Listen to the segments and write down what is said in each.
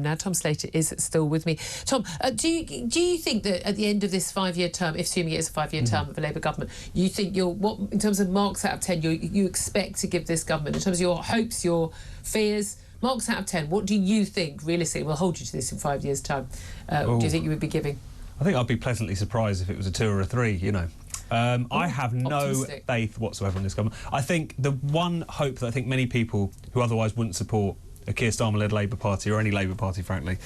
Now, Tom Slater is still with me. Tom, do you think that at the end of this 5-year term, if assuming it is a 5-year term of a Labour government, you think what in terms of marks out of 10 you expect to give this government, in terms of your hopes, your fears, marks out of 10, what do you think realistically will hold you to this in 5 years' time? Do you think you would be giving? I think I'd be pleasantly surprised if it was a 2 or a 3, you know. I have no faith whatsoever in this government. I think the one hope that I think many people who otherwise wouldn't support a Keir Starmer-led Labour Party, or any Labour Party, frankly,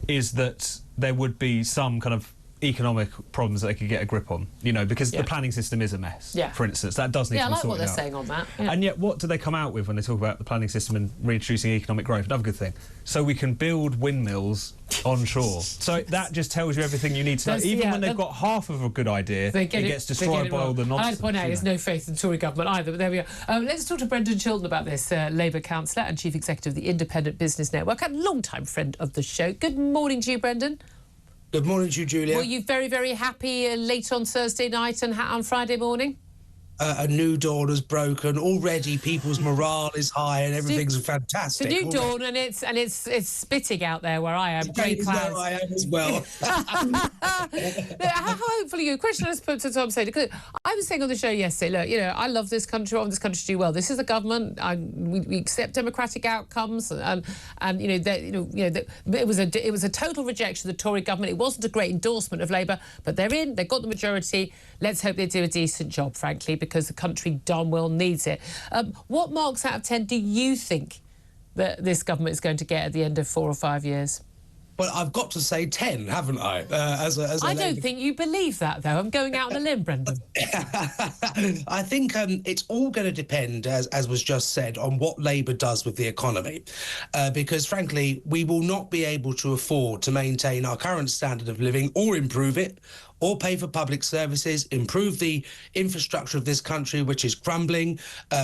is that there would be some kind of economic problems that they could get a grip on, you know, because the planning system is a mess, for instance. That does need to be sorted out. I like what they're saying on that. Yeah. And yet, what do they come out with when they talk about the planning system and reintroducing economic growth? Another good thing. So we can build windmills onshore. So that just tells you everything you need to know. Even when they've got half of a good idea, it gets destroyed by all the nonsense. I had to point out there's no faith in the Tory government either, but there we are. Let's talk to Brendan Chilton about this, Labour councillor and Chief Executive of the Independent Business Network, and long-time friend of the show. Good morning to you, Brendan. Good morning to you, Julia. Were you very, very happy late on Thursday night and on Friday morning? A new dawn has broken. Already people's morale is high and everything's fantastic. It's a new dawn and it's spitting out there where I am. Grey clouds. Where I am as well. How hopeful are you? A question I was put to Tom Slater, because I was saying on the show yesterday, look, you know, I love this country. I want this country to do well. This is the government. We accept democratic outcomes, and you know, it was a total rejection of the Tory government. It wasn't a great endorsement of Labour, but they're in. They've got the majority. Let's hope they do a decent job, frankly, because the country darn well needs it. What marks out of 10 do you think that this government is going to get at the end of 4 or 5 years? Well, I've got to say 10, haven't I? I don't think you believe that, though. I'm going out on a limb, Brendan. I think it's all going to depend, as was just said, on what Labour does with the economy. Because, frankly, we will not be able to afford to maintain our current standard of living or improve it, or pay for public services, improve the infrastructure of this country, which is crumbling,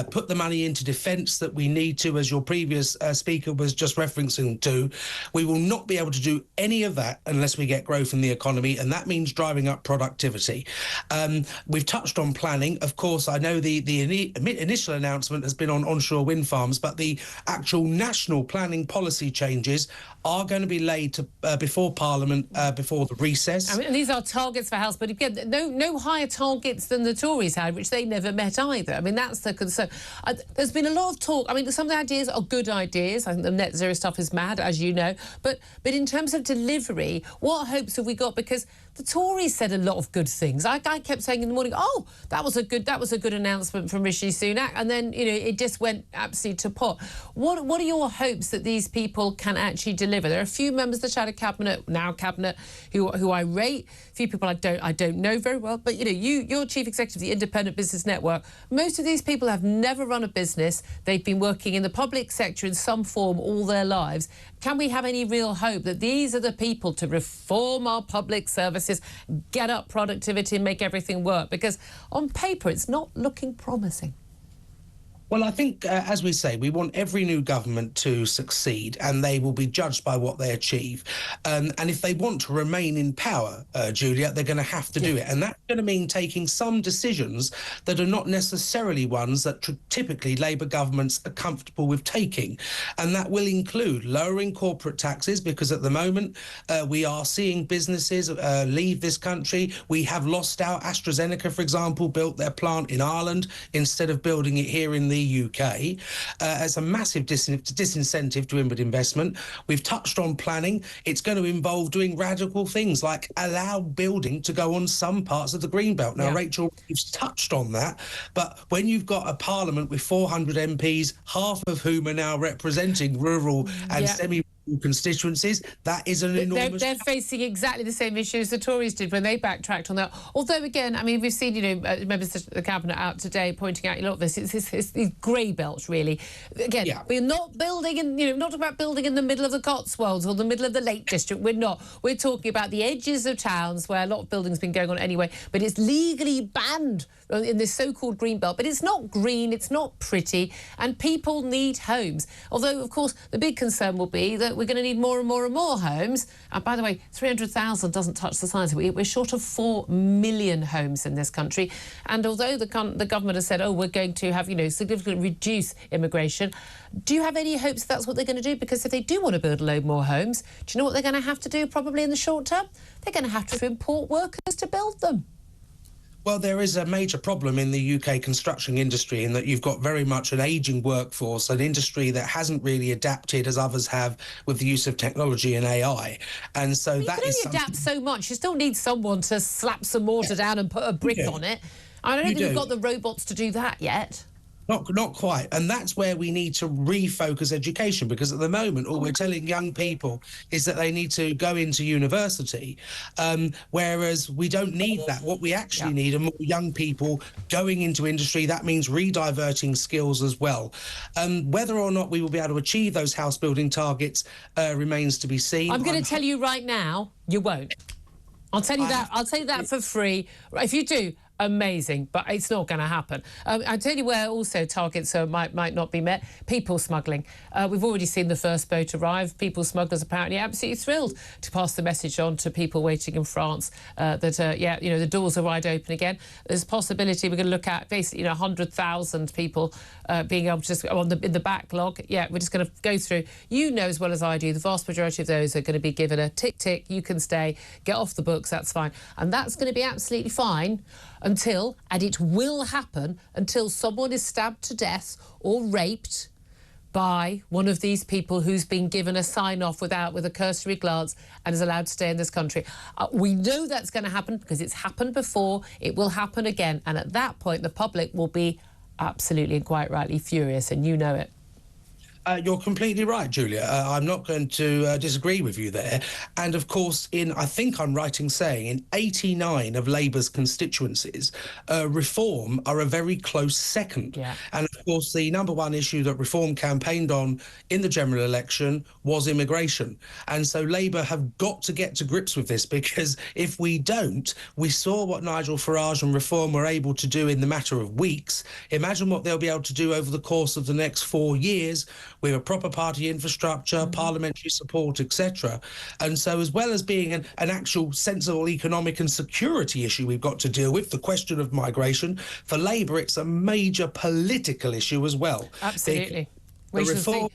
put the money into defence that we need to, as your previous speaker was just referencing to. We will not be able to do any of that unless we get growth in the economy, and that means driving up productivity. We've touched on planning. Of course, I know the initial announcement has been on onshore wind farms, but the actual national planning policy changes are going to be laid to, before Parliament, before the recess. I mean, and these are targets for House, but again, no higher targets than the Tories had, which they never met either. I mean, that's the concern. There's been a lot of talk. I mean, some of the ideas are good ideas. I think the net zero stuff is mad, as you know. But in terms of delivery, what hopes have we got? Because the Tories said a lot of good things. I kept saying in the morning, oh, that was a good announcement from Rishi Sunak, and then, you know, it just went absolutely to pot. What are your hopes that these people can actually deliver? There are a few members of the Shadow Cabinet, now Cabinet, who I rate. A few people I don't know very well, but you know, you're Chief Executive of the Independent Business Network. Most of these people have never run a business. They've been working in the public sector in some form all their lives. Can we have any real hope that these are the people to reform our public services, get up productivity and make everything work? Because on paper, it's not looking promising. Well, I think, as we say, we want every new government to succeed, and they will be judged by what they achieve. And if they want to remain in power, Julia, they're going to have to do it. And that's going to mean taking some decisions that are not necessarily ones that typically Labour governments are comfortable with taking. And that will include lowering corporate taxes, because at the moment we are seeing businesses leave this country. We have lost out. AstraZeneca, for example, built their plant in Ireland instead of building it here in the UK. It's a massive disincentive to inward investment. We've touched on planning. It's going to involve doing radical things like allow building to go on some parts of the Greenbelt. Now, Rachel, you've touched on that, but when you've got a parliament with 400 MPs, half of whom are now representing rural and semi constituencies, that is an enormous... They're facing exactly the same issues the Tories did when they backtracked on that. Although, again, I mean, we've seen, you know, members of the Cabinet out today pointing out a lot of this. It's these grey belts, really. Again, we're not building in, you know, not about building in the middle of the Cotswolds or the middle of the Lake District. We're not. We're talking about the edges of towns where a lot of building's been going on anyway, but it's legally banned in this so-called green belt, but it's not green, it's not pretty, and people need homes. Although, of course, the big concern will be that we're going to need more and more and more homes. And by the way, 300,000 doesn't touch the science. We're short of 4 million homes in this country. And although the government has said, oh, we're going to have, significantly reduce immigration, do you have any hopes that's what they're going to do? Because if they do want to build a load more homes, do you know what they're going to have to do probably in the short term? They're going to have to import workers to build them. Well, there is a major problem in the UK construction industry in that you've got very much an ageing workforce, an industry that hasn't really adapted as others have with the use of technology and AI. And so you can only adapt so much. You still need someone to slap some mortar down and put a brick on it. I don't think we've got the robots to do that yet. Not quite. And that's where we need to refocus education, because at the moment, all we're telling young people is that they need to go into university, whereas we don't need that. What we actually need are more young people going into industry. That means re-diverting skills as well. Whether or not we will be able to achieve those house building targets remains to be seen. I'm going to tell you right now, you won't. I'll tell you that. I'll tell you that for free. If you do, amazing, but it's not going to happen. I'll tell you where also targets might not be met. People smuggling. We've already seen the first boat arrive. People smugglers apparently absolutely thrilled to pass the message on to people waiting in France that, the doors are wide open again. There's a possibility we're going to look at basically, 100,000 people being able to just in the backlog. Yeah, we're just going to go through. You know as well as I do, the vast majority of those are going to be given a tick, tick, you can stay, get off the books, that's fine. And that's going to be absolutely fine until, and it will happen, until someone is stabbed to death or raped by one of these people who's been given a sign-off with a cursory glance and is allowed to stay in this country. We know that's going to happen because it's happened before. It will happen again. And at that point, the public will be absolutely and quite rightly furious, and you know it. You're completely right, Julia. I'm not going to disagree with you there. And of course, I think I'm right in saying, in 89 of Labour's constituencies, reform are a very close second. Yeah. And of course, the number one issue that reform campaigned on in the general election was immigration. And so Labour have got to get to grips with this, because if we don't, we saw what Nigel Farage and reform were able to do in the matter of weeks. Imagine what they'll be able to do over the course of the next 4 years, with a proper party infrastructure, parliamentary support, etc. And so, as well as being an actual sensible economic and security issue we've got to deal with, the question of migration, for Labour, it's a major political issue as well. Absolutely. The reform,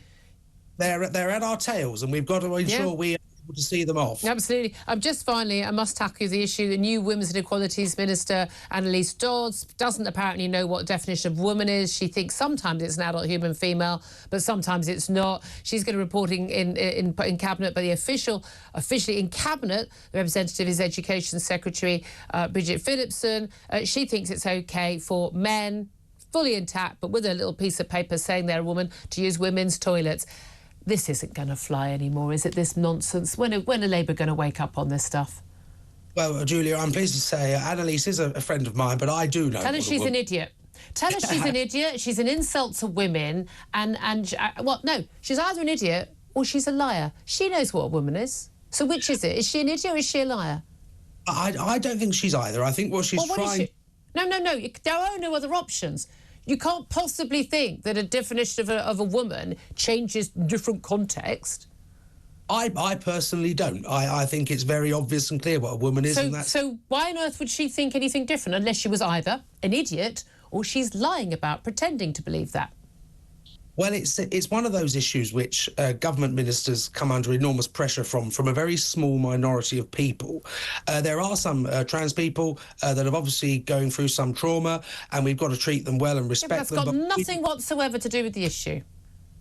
they're at our tails, and we've got to ensure we are able to see them off. Absolutely. Just finally, I must tackle the issue. The new Women's and Equalities Minister, Anneliese Dodds, doesn't apparently know what definition of woman is. She thinks sometimes it's an adult human female, but sometimes it's not. She's going to be reporting in Cabinet, but officially in Cabinet, the representative is Education Secretary Bridget Phillipson. She thinks it's OK for men, fully intact, but with a little piece of paper saying they're a woman, to use women's toilets. This isn't going to fly anymore, is it, this nonsense? When are Labour going to wake up on this stuff? Well, Julia, I'm pleased to say Anneliese is a friend of mine, but I do know. Tell her she's an idiot. Tell her she's an idiot. She's an insult to women. No, she's either an idiot or she's a liar. She knows what a woman is. So which is it? Is she an idiot or is she a liar? I don't think she's either. I think what she's trying... No. There are no other options. You can't possibly think that a definition of a woman changes different context. I personally don't. I think it's very obvious and clear what a woman is. So why on earth would she think anything different, unless she was either an idiot or she's lying about, pretending to believe that? Well, it's one of those issues which government ministers come under enormous pressure from a very small minority of people. There are some trans people that are obviously going through some trauma, and we've got to treat them well and respect them. That's got nothing whatsoever to do with the issue.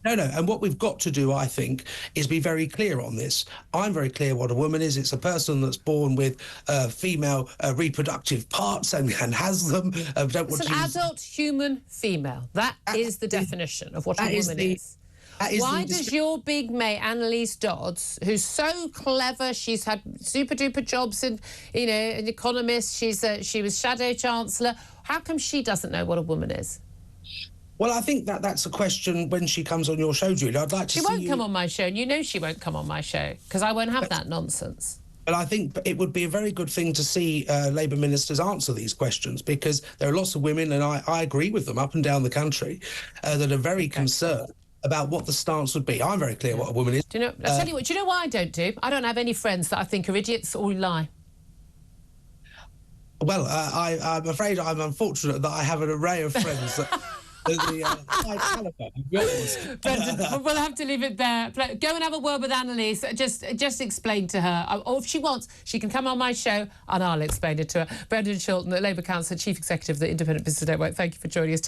No. And what we've got to do, I think, is be very clear on this. I'm very clear what a woman is. It's a person that's born with female reproductive parts and has them. It's an adult human female. That is the definition of what a woman is. Why does your big mate, Anneliese Dodds, who's so clever, she's had super-duper jobs in, an economist, she was Shadow Chancellor, how come she doesn't know what a woman is? Well, I think that's a question when she comes on your show, Julia. I'd like to see She won't come on my show, and you know she won't come on my show, because I won't have that nonsense. But I think it would be a very good thing to see Labour ministers answer these questions, because there are lots of women, and I agree with them up and down the country, that are very concerned about what the stance would be. I'm very clear what a woman is. Do you know? I tell you what. Do you know what I don't do? I don't have any friends that I think are idiots or who lie. Well, I'm afraid I'm unfortunate that I have an array of friends that. Brendan, we'll have to leave it there. Go and have a word with Anneliese. Just explain to her, or if she wants, she can come on my show and I'll explain it to her. Brendan Chilton, the Labour Councillor, Chief Executive of the Independent Business Network. Thank you for joining us.